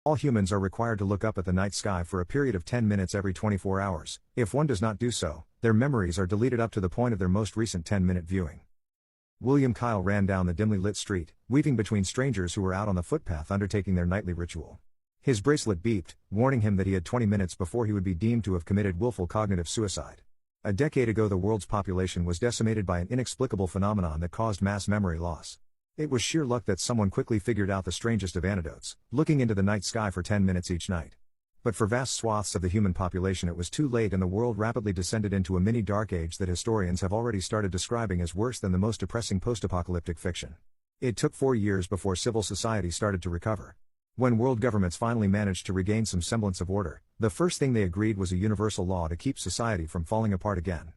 All humans are required to look up at the night sky for a period of 10 minutes every 24 hours. If one does not do so, their memories are deleted up to the point of their most recent 10-minute viewing. William Kyle ran down the dimly lit street, weaving between strangers who were out on the footpath undertaking their nightly ritual. His bracelet beeped, warning him that he had 20 minutes before he would be deemed to have committed willful cognitive suicide. A decade ago, the world's population was decimated by an inexplicable phenomenon that caused mass memory loss. It was sheer luck that someone quickly figured out the strangest of antidotes, looking into the night sky for 10 minutes each night. But for vast swaths of the human population it was too late, and the world rapidly descended into a mini dark age that historians have already started describing as worse than the most depressing post-apocalyptic fiction. It took 4 years before civil society started to recover. When world governments finally managed to regain some semblance of order, the first thing they agreed was a universal law to keep society from falling apart again.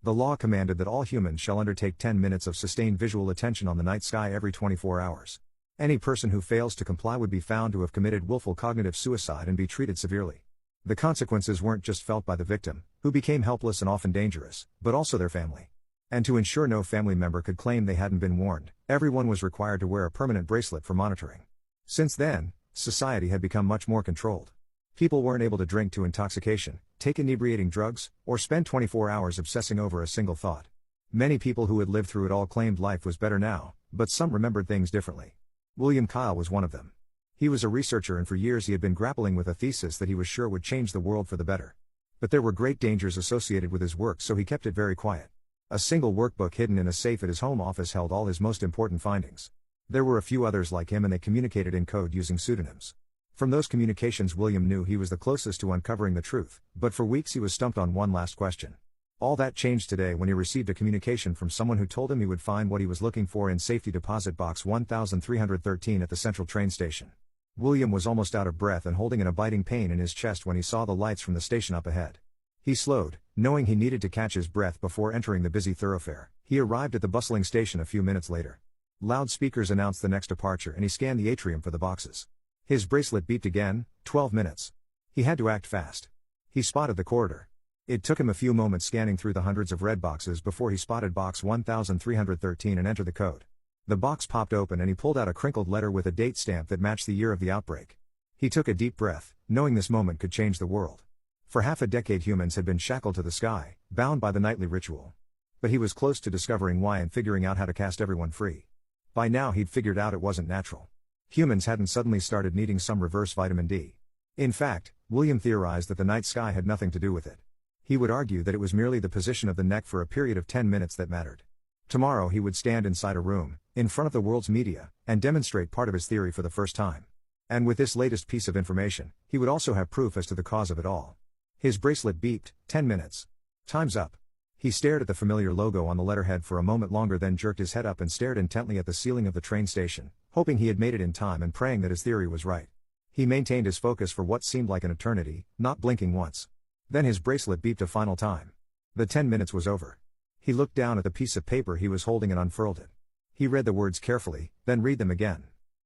The law commanded that all humans shall undertake 10 minutes of sustained visual attention on the night sky every 24 hours. Any person who fails to comply would be found to have committed willful cognitive suicide and be treated severely. The consequences weren't just felt by the victim, who became helpless and often dangerous, but also their family. And to ensure no family member could claim they hadn't been warned, everyone was required to wear a permanent bracelet for monitoring. Since then, society had become much more controlled. People weren't able to drink to intoxication, take inebriating drugs, or spend 24 hours obsessing over a single thought. Many people who had lived through it all claimed life was better now, but some remembered things differently. William Kyle was one of them. He was a researcher, and for years he had been grappling with a thesis that he was sure would change the world for the better. But there were great dangers associated with his work, so he kept it very quiet. A single workbook hidden in a safe at his home office held all his most important findings. There were a few others like him, and they communicated in code using pseudonyms. From those communications William knew he was the closest to uncovering the truth, but for weeks he was stumped on one last question. All that changed today when he received a communication from someone who told him he would find what he was looking for in safety deposit box 1313 at the central train station. William was almost out of breath and holding an abiding pain in his chest when he saw the lights from the station up ahead. He slowed, knowing he needed to catch his breath before entering the busy thoroughfare. He arrived at the bustling station a few minutes later. Loudspeakers announced the next departure, and he scanned the atrium for the boxes. His bracelet beeped again. 12 minutes. He had to act fast. He spotted the corridor. It took him a few moments scanning through the hundreds of red boxes before he spotted box 1313 and entered the code. The box popped open and he pulled out a crinkled letter with a date stamp that matched the year of the outbreak. He took a deep breath, knowing this moment could change the world. For half a decade humans had been shackled to the sky, bound by the nightly ritual. But he was close to discovering why and figuring out how to cast everyone free. By now he'd figured out it wasn't natural. Humans hadn't suddenly started needing some reverse vitamin D. In fact, William theorized that the night sky had nothing to do with it. He would argue that it was merely the position of the neck for a period of 10 minutes that mattered. Tomorrow he would stand inside a room, in front of the world's media, and demonstrate part of his theory for the first time. And with this latest piece of information, he would also have proof as to the cause of it all. His bracelet beeped. 10 minutes. Time's up. He stared at the familiar logo on the letterhead for a moment longer, then jerked his head up and stared intently at the ceiling of the train station, hoping he had made it in time and praying that his theory was right. He maintained his focus for what seemed like an eternity, not blinking once. Then his bracelet beeped a final time. The 10 minutes was over. He looked down at the piece of paper he was holding and unfurled it. He read the words carefully, then read them again.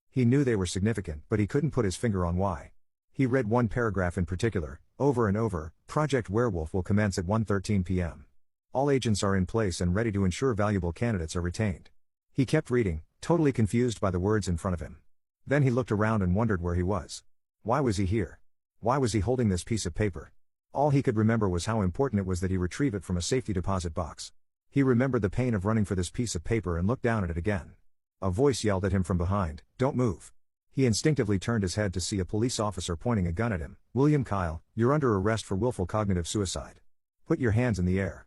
He knew they were significant, but he couldn't put his finger on why. He read one paragraph in particular, over and over: Project Werewolf will commence at 1:13 p.m. All agents are in place and ready to ensure valuable candidates are retained. He kept reading, totally confused by the words in front of him. Then he looked around and wondered where he was. Why was he here? Why was he holding this piece of paper? All he could remember was how important it was that he retrieve it from a safety deposit box. He remembered the pain of running for this piece of paper and looked down at it again. A voice yelled at him from behind, "Don't move." He instinctively turned his head to see a police officer pointing a gun at him. "William Kyle, you're under arrest for willful cognitive suicide. Put your hands in the air."